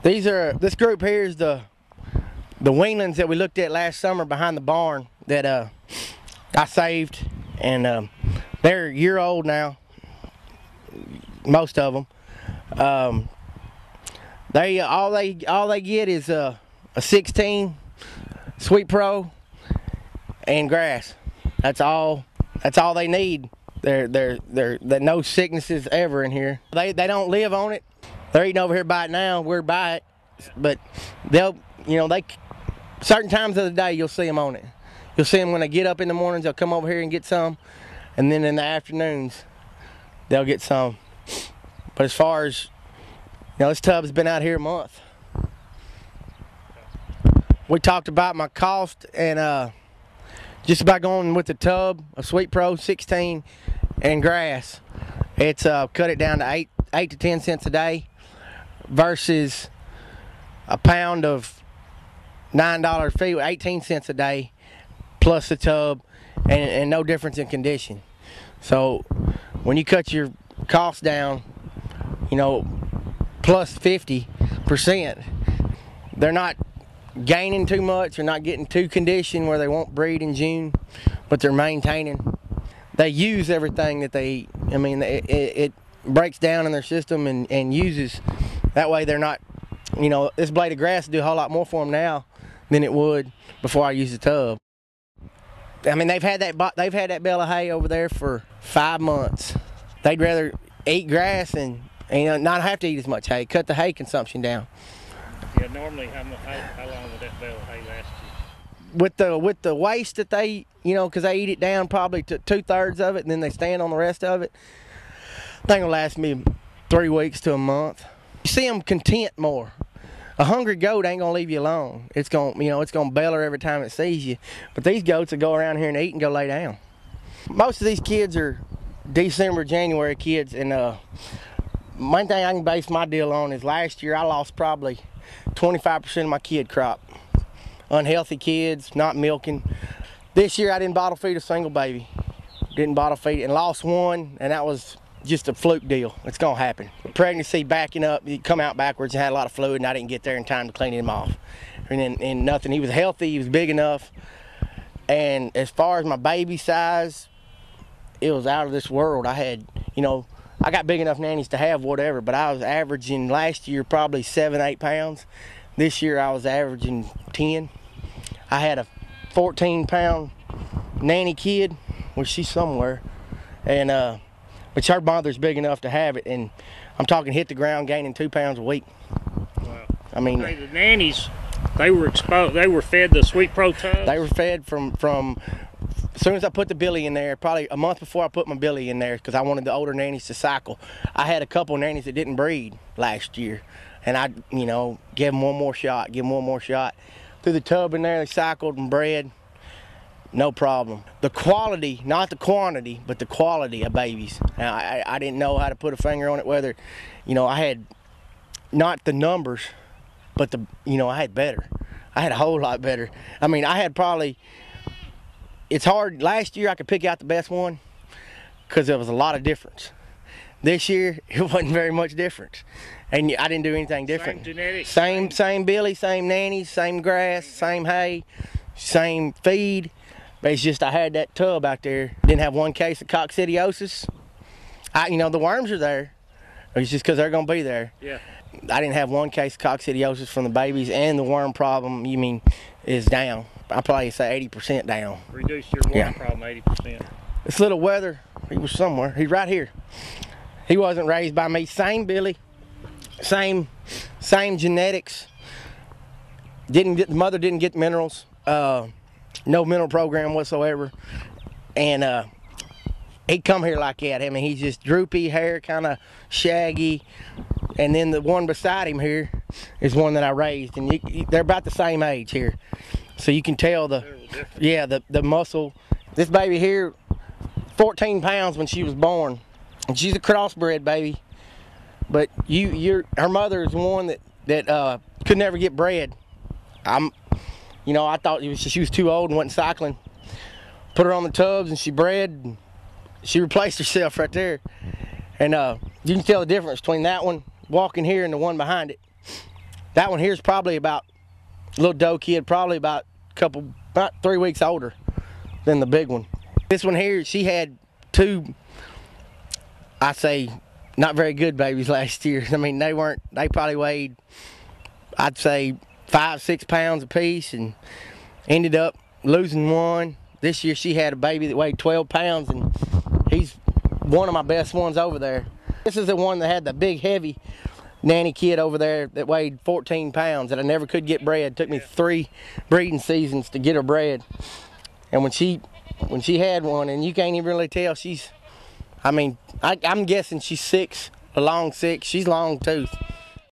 This group here is the weanlings that we looked at last summer behind the barn that I saved, and they're a year old now, most of them. All they get is a 16 Sweet Pro and grass. That's all they need. There no sicknesses ever in here. They don't live on it. They're eating over here by it now. We're by it, but certain times of the day you'll see them on it. You'll see them when they get up in the mornings. They'll come over here and get some, and then in the afternoons they'll get some. But as far as this tub's been out here a month. We talked about my cost and just about going with the tub of Sweet Pro 16 and grass. It's cut it down to 8 to 10 cents a day versus a pound of $9 feed, 18 cents a day plus the tub, and no difference in condition. So when you cut your costs down, plus 50%, they're not gaining too much. They're not getting too conditioned where they won't breed in June, but they're maintaining. They use everything that they eat. I mean, it breaks down in their system and uses. That way they're not, this blade of grass will do a whole lot more for them now than it would before I used the tub. I mean, they've had that bale of hay over there for 5 months. They'd rather eat grass and not have to eat as much hay. Cut the hay consumption down. Yeah, normally how long would that bale of hay last you? With the waste that they, because they eat it down probably to 2/3 of it, and then they stand on the rest of it. I think it'll last me 3 weeks to a month. You see them content more. A hungry goat ain't gonna leave you alone. It's gonna beller every time it sees you. But these goats will go around here and eat and go lay down. Most of these kids are December, January kids, and one thing I can base my deal on is last year I lost probably 25% of my kid crop. Unhealthy kids, not milking. This year I didn't bottle feed a single baby. Didn't bottle feed and lost one, and that was just a fluke deal. It's gonna happen. Pregnancy backing up, you come out backwards and had a lot of fluid, and I didn't get there in time to clean him off. And nothing, he was healthy, he was big enough. And as far as my baby size, it was out of this world. I had, I got big enough nannies to have whatever, but I was averaging last year probably 7-8 pounds. This year I was averaging 10. I had a 14-pound nanny kid, which she's somewhere, and but her mother's big enough to have it, and I'm talking hit the ground gaining 2 pounds a week. Wow. I mean, okay, the nannies, they were exposed. They were fed the Sweet Pro tubs. They were fed from as soon as I put the billy in there, probably a month before I put my billy in there, because I wanted the older nannies to cycle. I had a couple of nannies that didn't breed last year, and I, gave them one more shot. Threw the tub in there, they cycled and bred. No problem. The quality, not the quantity, but the quality of babies. Now, I didn't know how to put a finger on it, whether, I had not the numbers, but I had better. I had a whole lot better. I mean, I had probably, it's hard. Last year I could pick out the best one because there was a lot of difference. This year it wasn't very much difference, and I didn't do anything different. Same genetics. Same billy, same nannies, same grass, same hay, same feed. But it's just I had that tub out there. Didn't have one case of coccidiosis. The worms are there. It's just because they're gonna be there. Yeah. I didn't have one case of coccidiosis from the babies, and the worm problem, is down. I probably say 80% down. Reduce your worm problem 80%. This little weather, he was somewhere. He's right here. He wasn't raised by me. Same billy, same genetics. The mother didn't get minerals. No mineral program whatsoever, and he'd come here like that. I mean, he's just droopy hair, kind of shaggy, and then the one beside him here is one that I raised, and they're about the same age here, so you can tell the muscle. This baby here, 14 pounds when she was born, and she's a crossbred baby, but her mother is one that could never get bred. I thought she was too old and wasn't cycling. Put her on the tubs and she bred. And she replaced herself right there. And you can tell the difference between that one walking here and the one behind it. That one here's probably about, little doe kid, probably about 3 weeks older than the big one. This one here, she had 2, I say, not very good babies last year. I mean, they probably weighed, I'd say, 5-6 pounds apiece, and ended up losing one. This year she had a baby that weighed 12 pounds, and he's one of my best ones over there. This is the one that had the big heavy nanny kid over there that weighed 14 pounds that I never could get bred. It took me 3 breeding seasons to get her bred. And when she had one, and you can't even really tell, she's, I mean, I'm guessing she's 6, a long 6. She's long tooth.